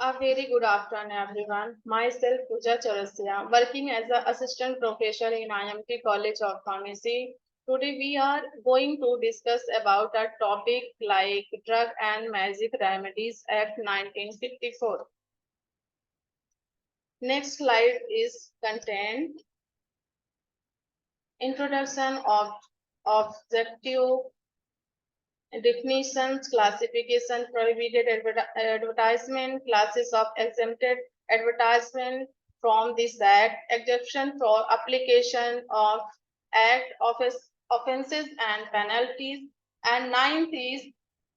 A very good afternoon, everyone. Myself, Pooja Chaurasia, working as an assistant professor in IMT College of Pharmacy. Today, we are going to discuss about a topic like Drug and Magic Remedies Act 1954. Next slide is content, introduction of objective, definitions, classification, prohibited advertisement, classes of exempted advertisement from this act, exemption for application of act offenses and penalties, and ninth is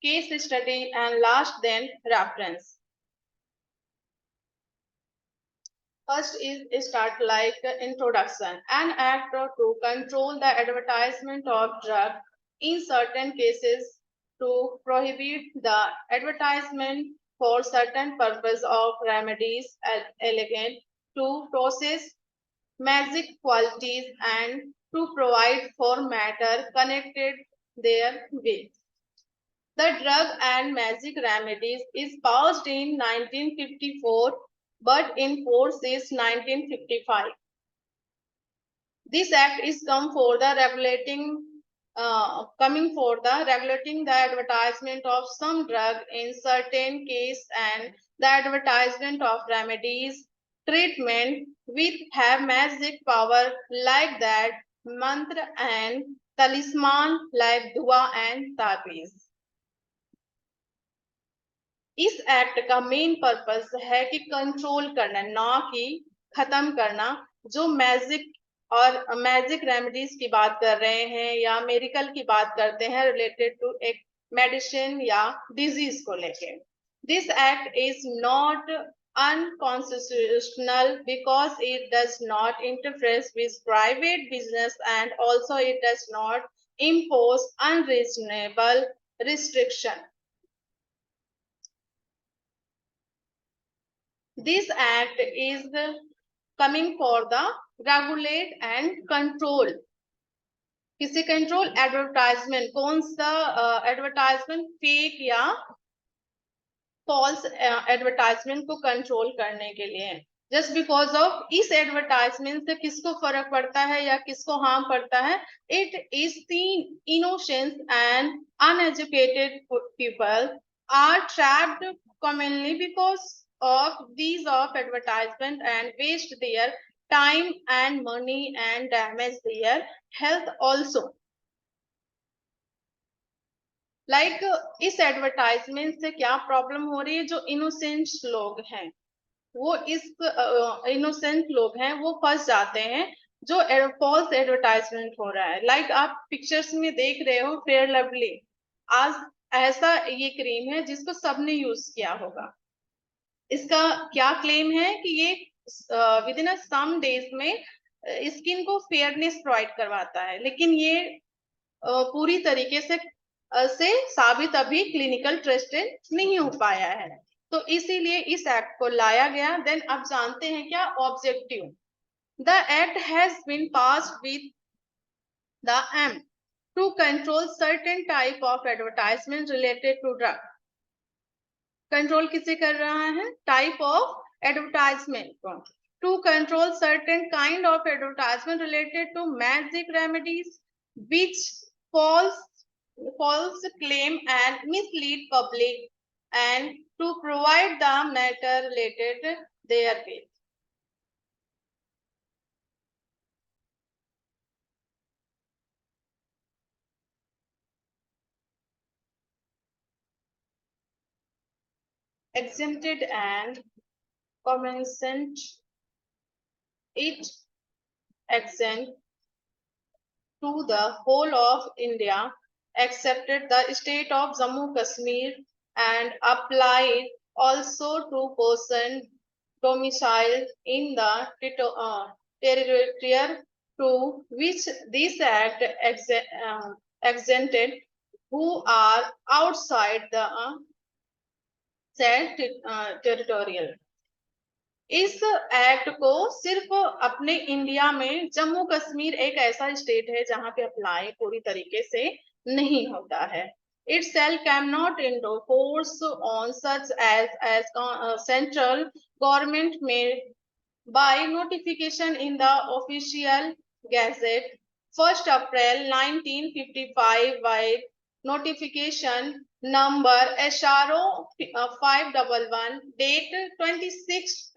case study, and last then reference. First is start like introduction. An act to control the advertisement of drug in certain cases, to prohibit the advertisement for certain purpose of remedies elegant, to process magic qualities, and to provide for matter connected therewith. The Drug and Magic Remedies is passed in 1954 but in force is 1955. This act is coming for the regulating the advertisement of some drug in certain case and the advertisement of remedies, treatment which have magic power like that mantra and talisman like dua and tabiz. इस act का main purpose है कि control करना, ना कि खत्म करना। जो मैजिक और मैजिक रेमेडीज की बात कर रहे हैं या मेडिकल की बात करते हैं रिलेटेड टू एक मेडिसिन या डिजीज को लेके, this act is not unconstitutional because it does not interfere with private business and also it does not impose unreasonable restriction. This act is coming for the regulate and control. किसी control advertisement, कौन सा advertisement, fake या false advertisement को control करने के लिए। Just because of इस advertisement से किसको फर्क पड़ता है या किसको हार्म पड़ता है, it is seen innocent and uneducated people are trapped commonly because of these of advertisement and waste their time and money and damage their health also. Like इस एडवर्टाइजमेंट से क्या प्रॉब्लम हो रही है, जो इनोसेंट लोग हैं वो इनोसेंट लोग हैं वो फंस जाते हैं जो फॉल्स एडवर्टाइजमेंट हो रहा है। लाइक आप पिक्चर्स में देख रहे हो फेयर लवली, आज ऐसा ये क्रीम है जिसको सबने यूज किया होगा। इसका क्या क्लेम है कि ये विद इन सम डेज में स्किन को फेयरनेस प्रोवाइड करवाता है, लेकिन ये पूरी तरीके से साबित अभी क्लिनिकल ट्रस्टेड नहीं हो पाया है, तो इसीलिए इस एक्ट को लाया गया। देन अब जानते हैं क्या objective. The act has been passed with the aim to control certain type of advertisement related to drug. Control किसे कर रहा है, टाइप ऑफ एडवर्टाइजमेंट को। To control certain kind of advertisement related to magic remedies which false claim and mislead public and to provide the matter related therewith. Exempted and commensant, it exempt to the whole of India excepted the state of Jammu Kashmir and applied also to person domiciled in the territory to which this act exempted, who are outside the said territorial. इस act को सिर्फ अपने India में जम्मू कश्मीर एक ऐसा state है जहां पे अप्लाई पूरी तरीके से नहीं होता है। itself cannot enforce on such as central government may by notification in the official gazette 1st April 1955 by notification number SRO 511 date 26th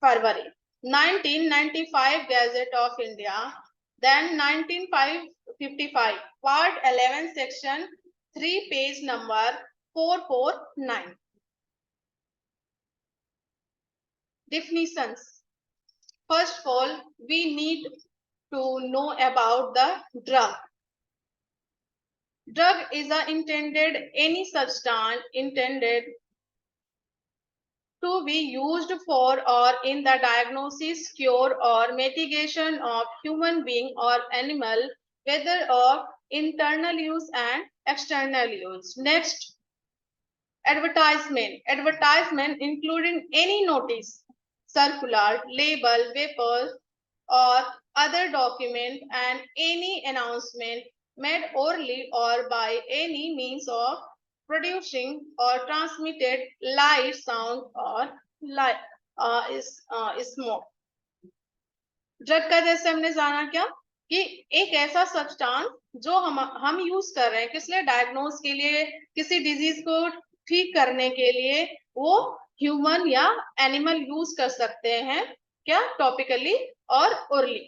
February 1995 Gazette of India, then 1955 Part 11 Section 3 page number 449. Definitions. First of all, we need to know about the drug. Drug is any substance intended to be used for or in the diagnosis, cure or mitigation of human being or animal, whether of internal use and external use. Next, advertisement. Advertisement including any notice, circular, label, paper or other document and any announcement made orally or by any means of producing or transmitted light, sound or light smoke. Drug का जैसे हमने जाना क्या कि एक ऐसा substance जो हम यूज कर रहे हैं किस लिए, डायग्नोस के लिए, किसी डिजीज को ठीक करने के लिए, वो ह्यूमन या एनिमल यूज कर सकते हैं क्या, टॉपिकली और ओरली।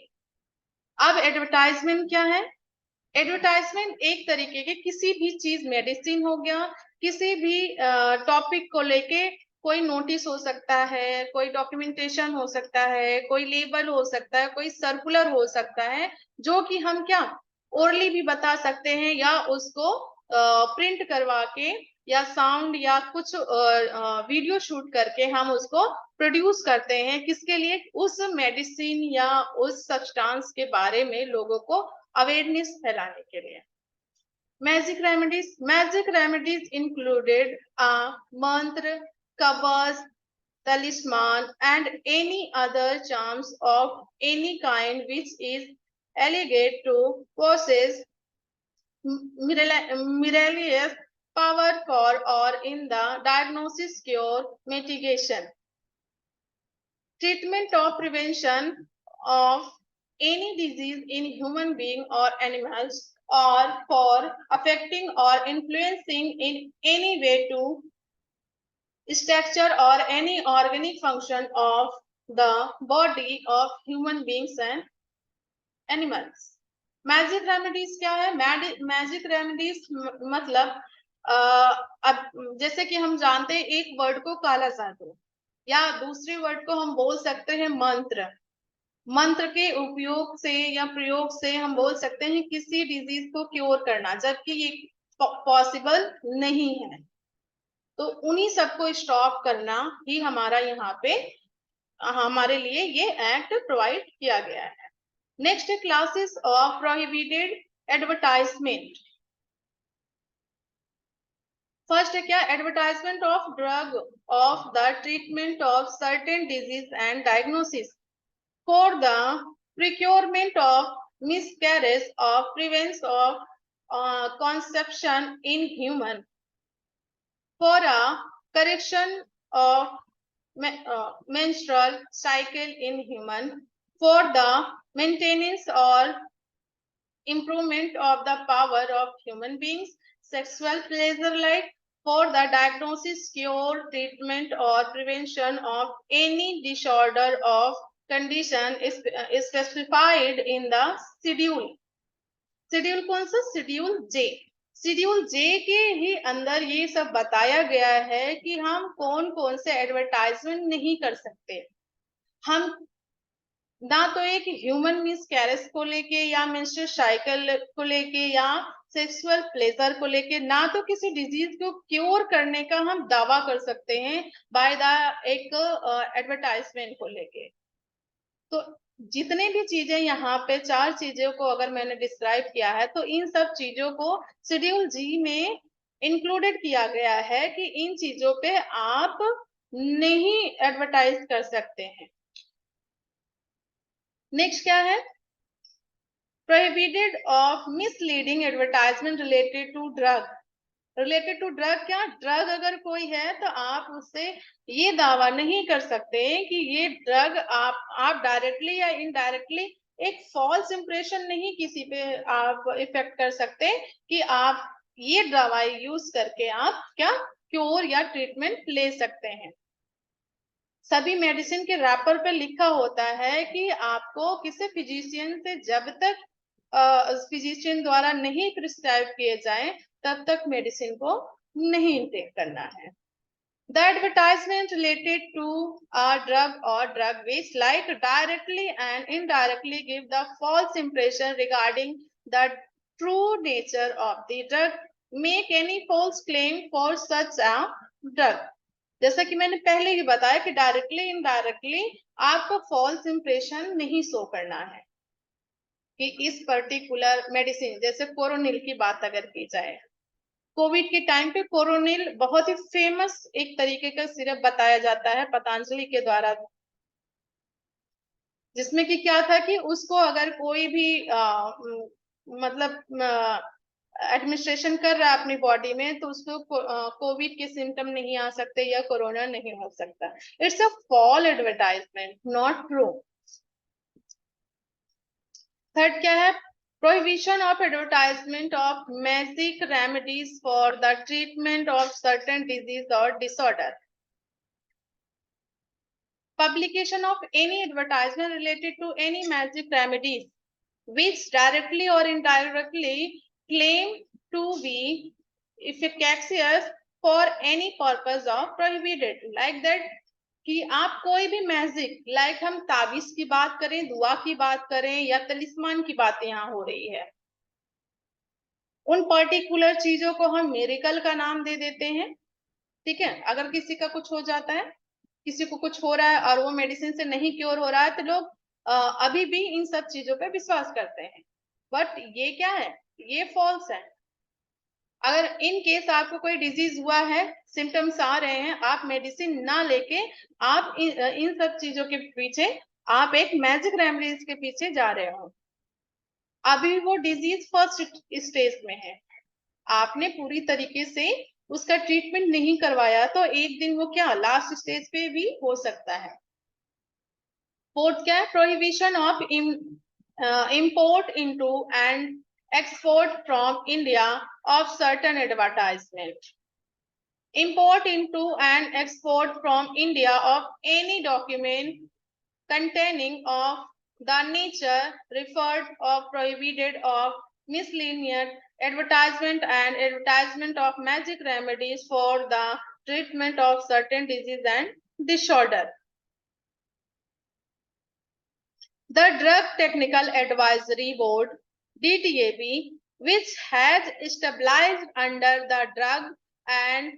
अब एडवर्टाइजमेंट क्या है? एडवर्टाइजमेंट एक तरीके के किसी भी चीज, मेडिसिन हो गया, किसी भी टॉपिक को लेके कोई नोटिस हो सकता है, कोई डॉक्यूमेंटेशन हो सकता है, कोई लेबल हो सकता है, कोई सर्कुलर हो सकता है, जो कि हम क्या ओरली भी बता सकते हैं या उसको प्रिंट करवा के या साउंड या कुछ वीडियो शूट करके हम उसको प्रोड्यूस करते हैं, किसके लिए, उस मेडिसिन या उस सब्सटेंस के बारे में लोगों को अवेयरनेस फैलाने के लिए। Magic remedies. Magic remedies included मंत्र, कवच, talisman and any other charms of any kind which is alleged to possess miraculous power for or in the diagnosis, cure, mitigation, treatment or prevention of any disease in human being or animals, or for affecting or influencing in any way to structure or any organic function of the body of human beings and animals. Magic remedies क्या है? Magic remedies मतलब अब जैसे कि हम जानते हैं एक वर्ड को काला जादू या दूसरे वर्ड को हम बोल सकते हैं मंत्र। मंत्र के उपयोग से या प्रयोग से हम बोल सकते हैं किसी डिजीज को क्योर करना, जबकि ये पॉसिबल नहीं है। तो उन्हीं सबको स्टॉप करना ही हमारा यहाँ पे हमारे लिए ये एक्ट प्रोवाइड किया गया है। Next classes of prohibited advertisement. First है क्या? Advertisement of drug of the treatment of certain disease and diagnosis for the procurement of miscarriage of prevention of conception in human, for a correction of menstrual cycle in human, for the maintenance or improvement of the power of human beings, sexual pleasure, like for the diagnosis, cure, treatment or prevention of any disorder of condition is specified in the schedule. Schedule कौन सा? Schedule जे। Schedule जे के ही अंदर ये सब बताया गया है कि हम कौन कौन से एडवर्टाइजमेंट नहीं कर सकते। हम ना तो एक ह्यूमन मिसकैरेज को लेके या मेंस्ट्रुअल साइकिल को लेके या सेक्सुअल प्लेजर को लेके, ना तो किसी डिजीज को क्योर करने का हम दावा कर सकते हैं बाय द एक एडवर्टाइजमेंट को लेके। तो जितने भी चीजें यहाँ पे 4 चीजों को अगर मैंने डिस्क्राइब किया है तो इन सब चीजों को शेड्यूल जी में इंक्लूडेड किया गया है कि इन चीजों पे आप नहीं एडवर्टाइज कर सकते हैं। नेक्स्ट क्या है? Prohibited of misleading advertisement related to drug. Related to drug, क्या ड्रग अगर कोई है तो आप उससे ये दावा नहीं कर सकते कि ये ड्रग आप डायरेक्टली या इनडायरेक्टली एक फॉल्स इंप्रेशन नहीं किसी पे आप इफेक्ट कर सकते कि आप ये दवाई यूज करके आप क्या क्योर या ट्रीटमेंट ले सकते हैं। सभी मेडिसिन के रैपर पे लिखा होता है कि आपको किसी फिजिशियन से जब तक फिजिशियन द्वारा नहीं प्रिस्क्राइब किए जाए तब तक मेडिसिन को नहीं टेक करना है। The advertisement related to a drug or drug which like directly and indirectly give the false impression regarding the true nature of the drug, make any false claim for such a drug। जैसा कि मैंने पहले ही बताया कि directly indirectly आपको false impression नहीं show करना है कि इस पर्टिकुलर मेडिसिन, जैसे कोरोनिल की बात अगर की जाए, कोविड के टाइम पे कोरोनिल बहुत ही फेमस एक तरीके का सिरप बताया जाता है पतंजलि के द्वारा, जिसमें कि क्या था कि उसको अगर कोई भी मतलब एडमिनिस्ट्रेशन कर रहा है अपनी बॉडी में तो उसको कोविड के सिम्टम नहीं आ सकते या कोरोना नहीं हो सकता। It's a fall advertisement, not true. Third क्या है? Prohibition of advertisement of magic remedies for the treatment of certain disease और disorder. Publication of any advertisement related to any magic remedies which directly or indirectly claim to be efficacious for any purpose of prohibited, like that कि आप कोई भी magic, like हम ताबीज की बात करें, दुआ की बात करें या तलिस्मान की बात यहाँ हो रही है, उन पर्टिकुलर चीजों को हम मेरिकल का नाम दे देते हैं। ठीक है, अगर किसी का कुछ हो जाता है, किसी को कुछ हो रहा है और वो मेडिसिन से नहीं क्योर हो रहा है तो लोग अभी भी इन सब चीजों पे विश्वास करते हैं, बट ये क्या है? ये फॉल्स है। अगर इन केस आपको कोई डिजीज हुआ है, सिम्टम्स आ रहे हैं, आप मेडिसिन ना लेके आप इन सब चीजों के पीछे, आप एक मैजिक रेमेडीज के पीछे जा रहे हो, अभी वो डिजीज फर्स्ट स्टेज में है, आपने पूरी तरीके से उसका ट्रीटमेंट नहीं करवाया तो एक दिन वो क्या लास्ट स्टेज पे भी हो सकता है। फोर्थ क्या है? Prohibition of import into and export from India of certain advertisement। Import into and export from India of any document containing of the nature referred or prohibited of miscellaneous advertisement and advertisement of magic remedies for the treatment of certain disease and disorder। The Drug Technical Advisory Board (DTAB), which has established under the Drug and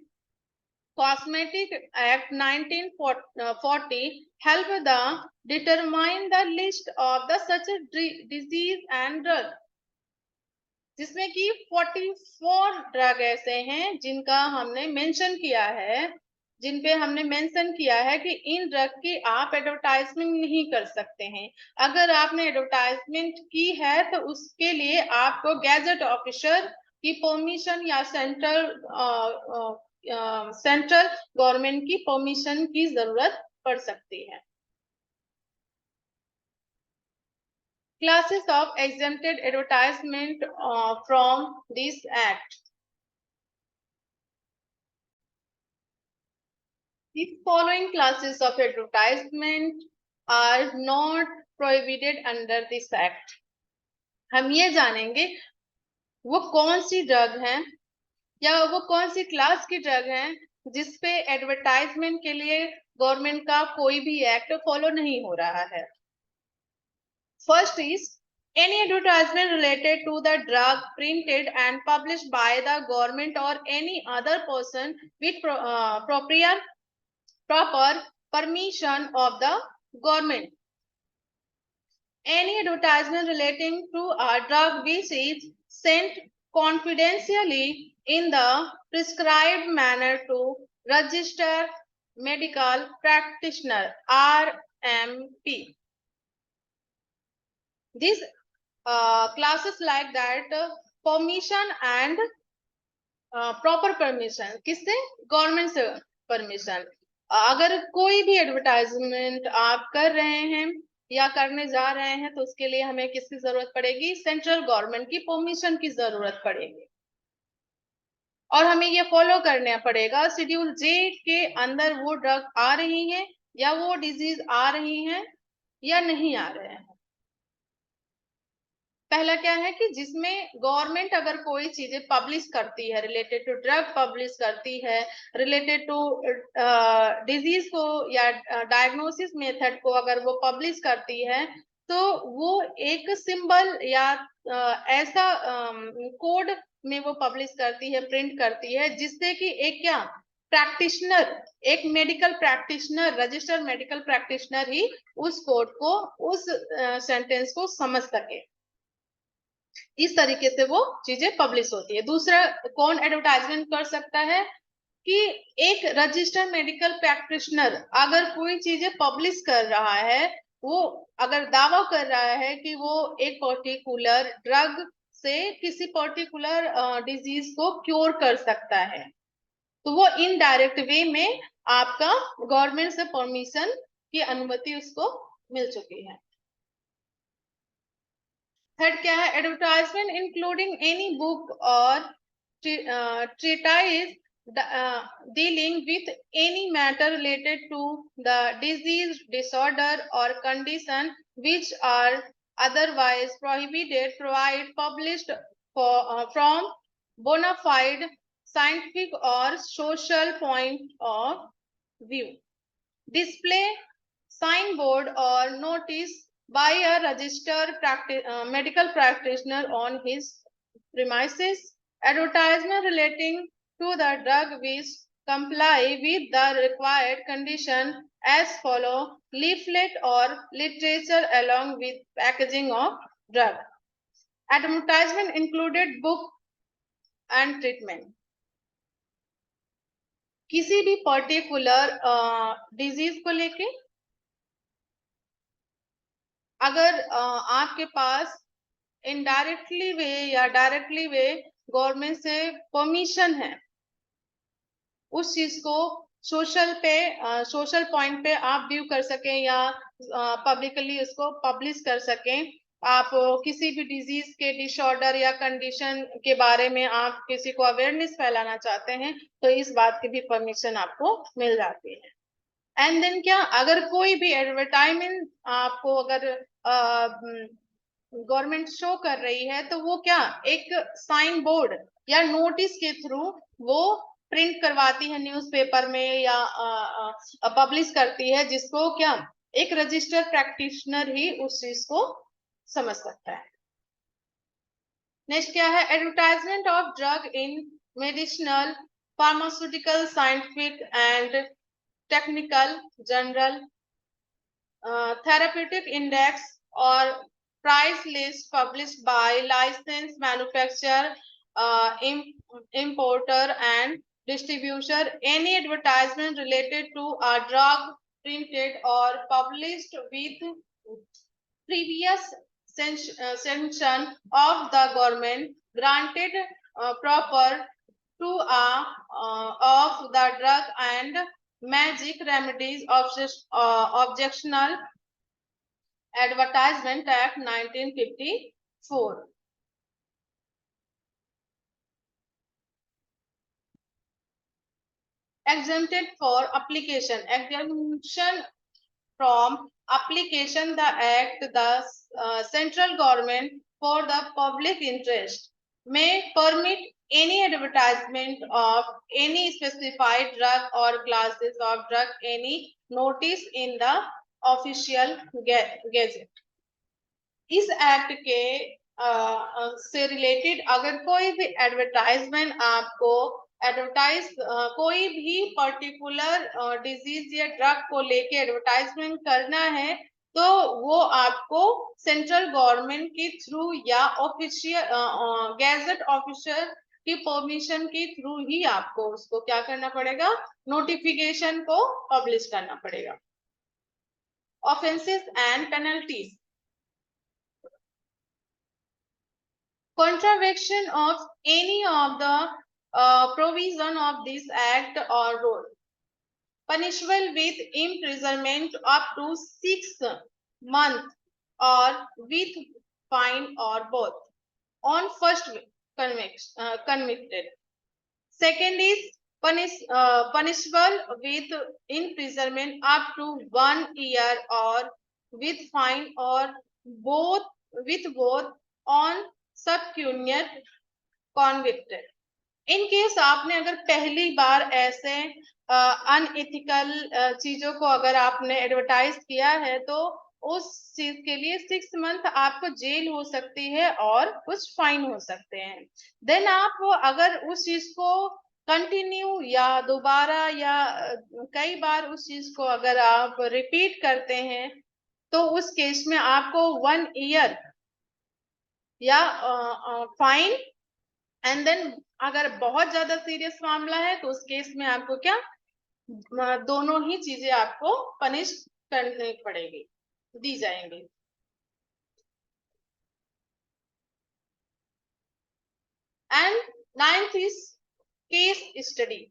Cosmetic Act 1940, help the determine the list of the such disease and drug, जिसमें कि 44 drug ऐसे हैं जिनका हमने mention किया है, जिन पे हमने मेंशन किया है कि इन ड्रग की आप एडवर्टाइजमेंट नहीं कर सकते हैं। अगर आपने एडवर्टाइजमेंट की है तो उसके लिए आपको गैजेट ऑफिसर की परमिशन या सेंट्रल गवर्नमेंट की परमिशन की जरूरत पड़ सकती है। Classes of exempted advertisement from this act. The following classes of advertisement are not prohibited under this act। हम ये जानेंगे वो कौन सी ड्रग है या वो कौन सी क्लास की ड्रग है जिसपे एडवर्टाइजमेंट के लिए गवर्नमेंट का कोई भी एक्ट फॉलो नहीं हो रहा है। First is any advertisement related to the drug printed and published by the government or any other person with proper permission of the government। Any advertisement relating to a drug which is sent confidentially in the prescribed manner to registered medical practitioner RMP। These classes like that permission and proper permission, किससे? Government से permission. अगर कोई भी advertisement आप कर रहे हैं या करने जा रहे हैं तो उसके लिए हमें किसकी जरूरत पड़ेगी? सेंट्रल गवर्नमेंट की परमिशन की जरूरत पड़ेगी। और हमें ये फॉलो करना पड़ेगा, शेड्यूल जे के अंदर वो ड्रग आ रही है या वो डिजीज आ रही है या नहीं आ रहे हैं। पहला क्या है कि जिसमें गवर्नमेंट अगर कोई चीजें पब्लिश करती है, रिलेटेड टू ड्रग पब्लिश करती है, रिलेटेड टू डिजीज को या डायग्नोसिस मेथड को अगर वो पब्लिश करती है, तो वो एक सिंबल या ऐसा कोड में वो पब्लिश करती है, प्रिंट करती है, जिससे कि एक क्या प्रैक्टिशनर, एक medical practitioner, registered medical practitioner ही उस कोड को, उस सेंटेंस को समझ सके। इस तरीके से वो चीजें पब्लिश होती है। दूसरा, कौन एडवर्टाइजमेंट कर सकता है कि एक रजिस्टर्ड मेडिकल प्रैक्टिशनर अगर कोई चीजें पब्लिश कर रहा है, वो अगर दावा कर रहा है कि वो एक पर्टिकुलर ड्रग से किसी पर्टिकुलर डिजीज को क्योर कर सकता है, तो वो इनडायरेक्ट वे में आपका गवर्नमेंट से परमिशन की अनुमति उसको मिल चुकी है। थर्ड क्या है? एडवर्टाइजमेंट इंक्लूडिंग एनी बुक और treatise dealing with any matter related to the disease, disorder or condition which are otherwise prohibited, provide published from bona fide scientific or social point of view, display signboard or notice by a registered medical practitioner on his premises, advertisement relating to the drug which comply with the required condition as follow, leaflet or literature along with packaging of drug. Advertisement included book and treatment. किसी भी particular disease को लेके अगर आपके पास indirectly way या directly वे government से permission है, उस चीज को सोशल पॉइंट पे आप व्यू कर सकें या पब्लिकली उसको पब्लिश कर सकें, आप किसी भी डिजीज के डिसऑर्डर या कंडीशन के बारे में आप किसी को अवेयरनेस फैलाना चाहते हैं, तो इस बात की भी परमिशन आपको मिल जाती है। एंड देन क्या, अगर कोई भी एडवर्टाइजमेंट आपको अगर गवर्नमेंट शो कर रही है, तो वो क्या एक साइन बोर्ड या नोटिस के थ्रू वो प्रिंट करवाती है न्यूज़पेपर में या पब्लिश करती है, जिसको क्या एक रजिस्टर्ड प्रैक्टिशनर ही उस चीज को समझ सकता है। नेक्स्ट क्या है? Advertisement of drug in medicinal, pharmaceutical, scientific and technical journal, therapeutic index or price list published by licensed manufacturer, importer and distributor. Any advertisement related to a drug printed or published with previous sanction of the government granted proper to of the drug and magic remedies objectional Advertisement Act 1954. Exempted for application. Exemption from application the act, the central government for the public interest may permit any advertisement of any specified drug or classes of drug, any notice in the official gazette. इस act के से related अगर कोई भी advertisement आपको advertise कोई भी particular disease या ड्रग को लेके एडवर्टाइजमेंट करना है, तो वो आपको सेंट्रल गवर्नमेंट के थ्रू या ऑफिशियल गैजेट ऑफिसर की परमिशन के थ्रू ही आपको उसको क्या करना पड़ेगा? नोटिफिकेशन को पब्लिश करना पड़ेगा। Offences and penalties. Contravention of any of the provision of this act or rule. Punishable with imprisonment up to 6 months or with fine or both on first convicted. Second is punishable with imprisonment up to 1 year or with fine or both with both on subsequent convicted. In case आपने अगर पहली बार ऐसे unethical चीजों को अगर आपने advertise किया है तो उस चीज के लिए 6 मंथ आपको जेल हो सकती है और कुछ फाइन हो सकते हैं. देन आप अगर उस चीज को कंटिन्यू या दोबारा या कई बार उस चीज को अगर आप रिपीट करते हैं तो उस केस में आपको 1 ईयर या फाइन एंड देन अगर बहुत ज्यादा सीरियस मामला है तो उस केस में आपको क्या दोनों ही चीजें आपको पनिश करनी पड़ेगी, दी जाएंगी. And 9th is case study.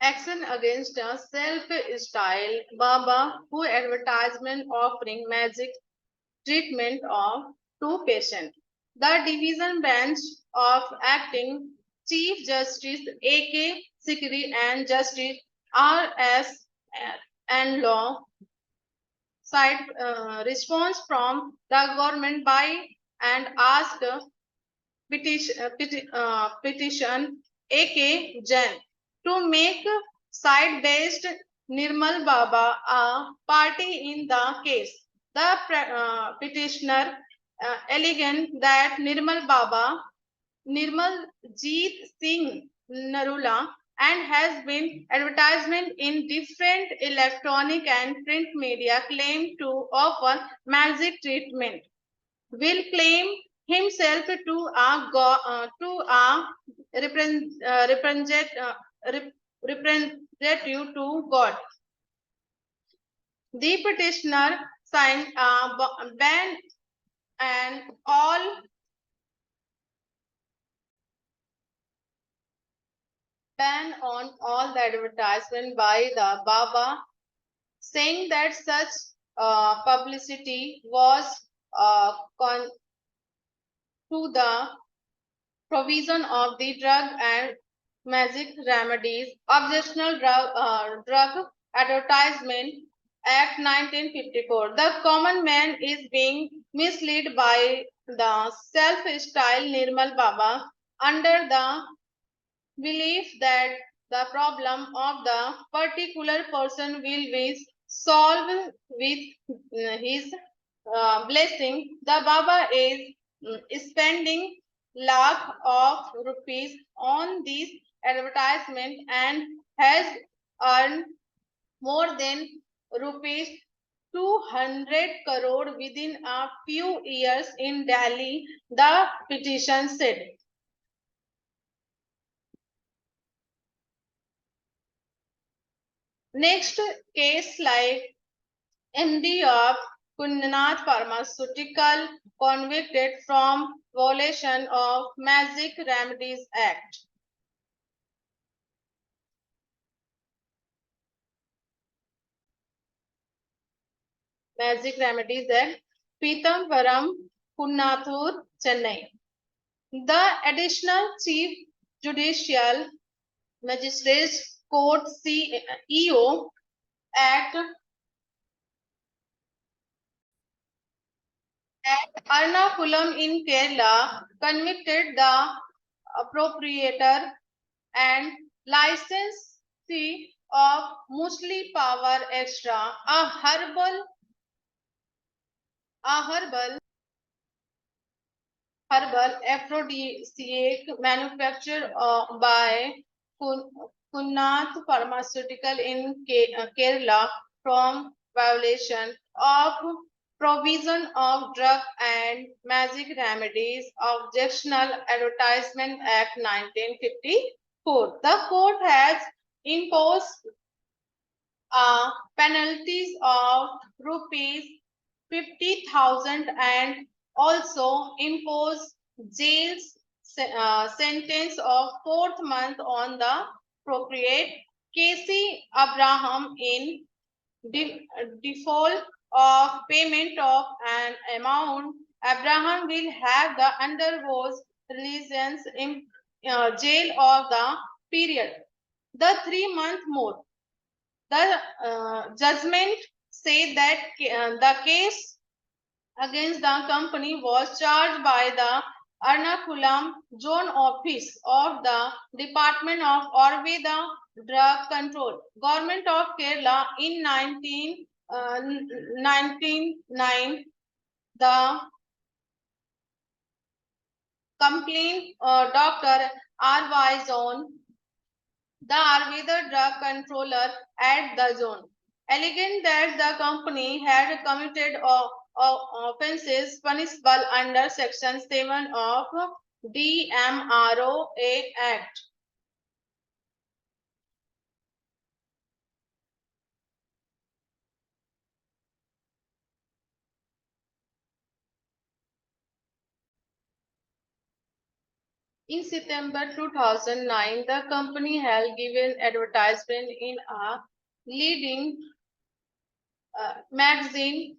Action against a self-styled Baba who advertisement offering magic treatment of to patient. The division bench of acting Chief Justice A.K. Sikri and Justice R.S. and Law side response from the government by and asked petition A.K. Jain to make side-based Nirmal Baba a party in the case. The petitioner alleged that Nirmal Baba, Nirmal Jeet Singh Narula, and has been advertisement in different electronic and print media claim to offer magic treatment, will claim himself to a representative to God. The petitioner signed a ban and all ban on all the advertisement by the Baba, saying that such publicity was to the provision of the drug and magic remedies, Objection Drug Advertisement Act 1954. The common man is being misled by the self-styled Nirmal Baba under the belief that the problem of the particular person will be solved with his blessing. The Baba is spending lakh of rupees on this advertisement and has earned more than rupees 200 crore within a few years in Delhi, the petition said. Next case like MD of Kunnanath Pharmaceutical convicted from violation of Magic Remedies Act. Magic Remedies Act, Pithamvaram, Kunnathur, Chennai. The additional Chief Judicial Magistrate Court CEO at Ernakulam in Kerala convicted the appropriator and licensee of Musli Power Extra, a herbal aphrodisiac manufactured by Kunnath Pharmaceutical in Kerala from violation of provision of drug and magic remedies, Objectional Advertisement Act 1954. The court has imposed penalties of rupees 50,000 and also imposed jail sentence of 4th month on the appropriate Casey Abraham in default of payment of an amount. Abraham will have the undergoes reasons in jail of the period. The 3 month more. The judgment said that the case against the company was charged by the Ernakulam Zone Office of the Department of Ayurveda Drug Control, Government of Kerala in 1999. The complaint Dr. R.Y. Zone, the Ayurveda drug controller at the zone, alleging that the company had committed offences punishable under Section 7 of DMROA Act. In September 2009, the company had given advertisement in a leading magazine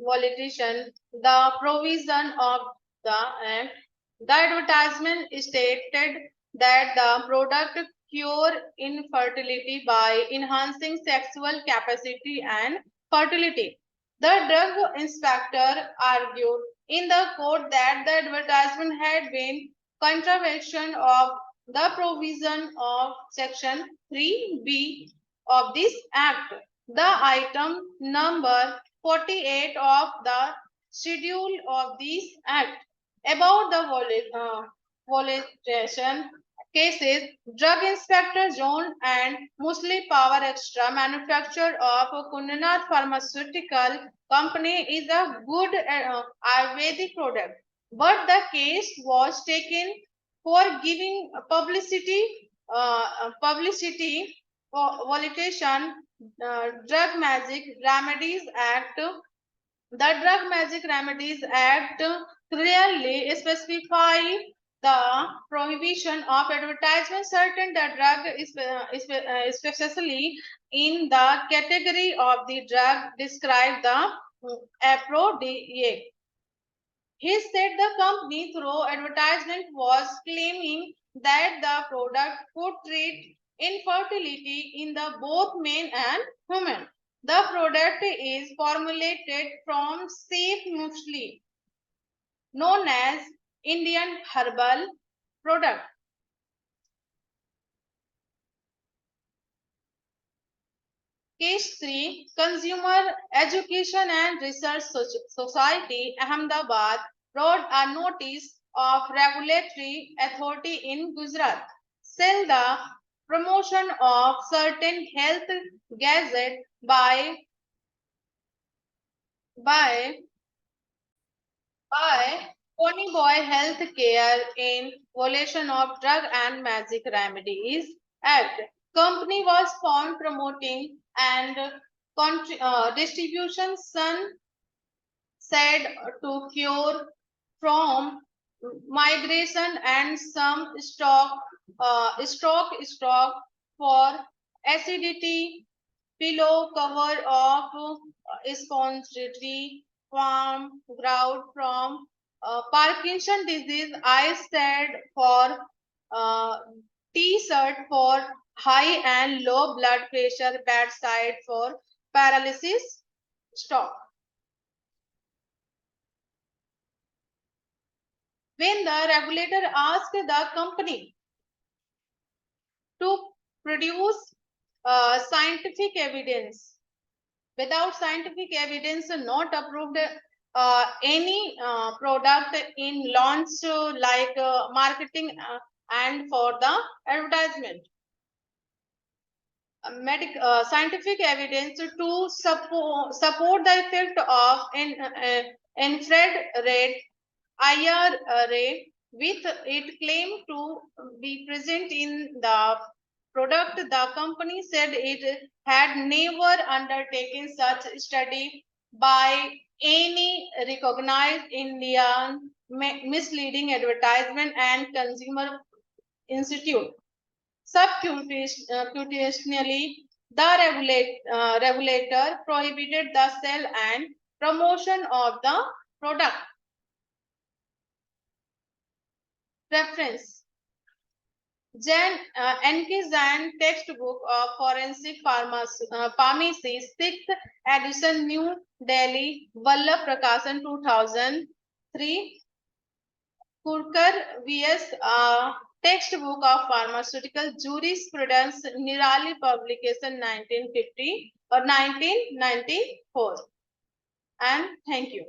Politician, the provision of the act. The advertisement stated that the product cure infertility by enhancing sexual capacity and fertility. The drug inspector argued in the court that the advertisement had been contravention of the provision of Section 3B of this Act. The item number 48 of the schedule of this Act about the violation cases. Drug Inspector John and Musli Power Extra, manufacturer of Kunanath Pharmaceutical Company, is a good Ayurvedic product, but the case was taken for giving publicity violation. Drug Magic Remedies Act. The Drug Magic Remedies Act clearly specifies the prohibition of advertisement certain the drug is especially in the category of the drug described the aphrodisiac. He said the company through advertisement was claiming that the product could treat infertility in the both men and women. The product is formulated from safe muesli, known as Indian herbal product. Case 3, Consumer Education and Research Society, Ahmedabad, wrote a notice of regulatory authority in Gujarat. Sell the promotion of certain health gadget by Ponyboy Healthcare in violation of Drug and Magic Remedies Act. Company was found promoting and distribution sun said to cure from migration and some stock for acidity, pillow cover of spongy farm ground from Parkinson disease. I said for T-shirt for high and low blood pressure, bedside for paralysis stock. When the regulator asked the company to produce scientific evidence, without scientific evidence, not approved any product in launch like marketing and for the advertisement. Scientific evidence to support the effect of infrared IRA with it claimed to be present in the product. The company said it had never undertaken such study by any recognized Indian misleading advertisement and consumer institute. Subcutaneously, the regulator prohibited the sale and promotion of the product. Reference: N.K. Jain Textbook of Forensic Pharmacy, 6th edition, New Delhi, Vallabh Prakashan, 2003. Kurkar V.S. Textbook of Pharmaceutical Jurisprudence, Nirali Publication, 1950 or 1994. And thank you.